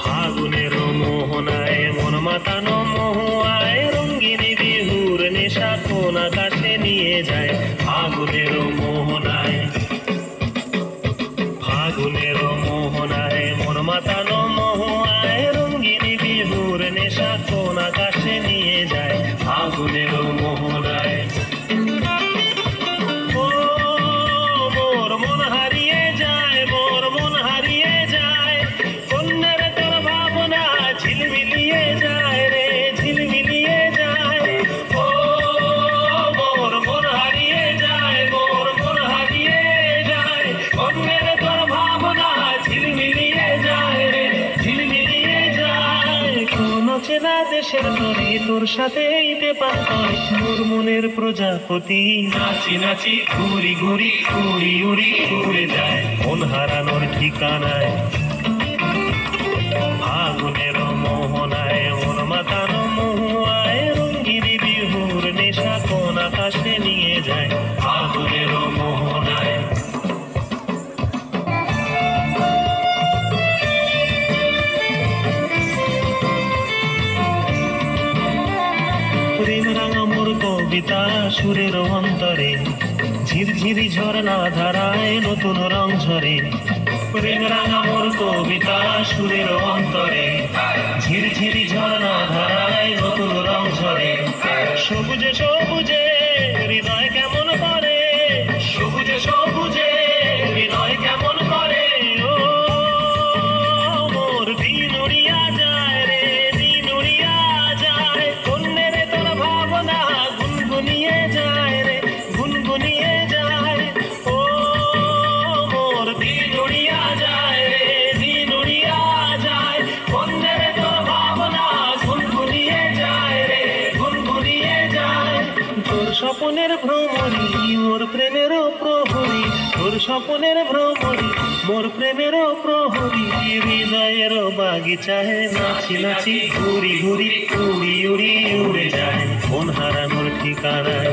ফাগুনের মোহনায় মন মাতানো মহুয়ায় রঙ্গিনী বিহুর নেশা কোন আকাশে নিয়ে যায়। ফাগুনের মোহনায় মন মাতানো মহুয়ায় রঙ্গিনী বিহুর নেশা কোন আকাশে নিয়ে যায়। ফাগুনের মোহনায় দেশের তরে তোর সাথে মোর মনের প্রজাপতি নাচি নাচি ঘুরি ঘুরি উড়ি উড়ি উড়ে যায় মন হারানোর ঠিকানায়। ফাগুনের মোহনায় মন মাতানো মহুয়ায় রঙ্গিনী বিহুর নেশা কোন আকাশে নিয়ে যায়। ফাগুনের মোহনায় প্রেম রাঙা মোর কবিতা সুরের অন্তরে ঝিরঝিরি ঝরনা ধারায় নতুন রং ঝরে। প্রেম রাঙা মোর কবিতা সুরের অন্তরে ঝিরঝিরি ঝরনা ধারায় নতুন রং ঝরে। সবুজে সবুজে হৃদয় কেমন করে, সবুজে সবুজে হৃদয় কেমন করে। ও মোর দিন উড়িয়া যায় রে, দিন উড়িয়া যায় কন্যের তোর ভাবনা গুনগুনিয়ে যায় রে, গুনগুনিয়ে যায়। ও মোর দিন উড়িয়া যায় রে, দিন উড়িয়া যায় কন্যের তোর ভাবনা গুনগুনিয়ে যায় রে, গুনগুনিয়ে যায়। তোর স্বপ্নের ভ্রমরি মোর প্রেমেরও প্রহরী, তোর স্বপ্নের ভ্রমরি মোর প্রেমেরও প্রহরী। হৃদয়ের বাগিচায় নাচি নাচি ঘুরি ঘুরি উড়ি উড়ি উড়ে যায় মন হারানোর ঠিকানায়।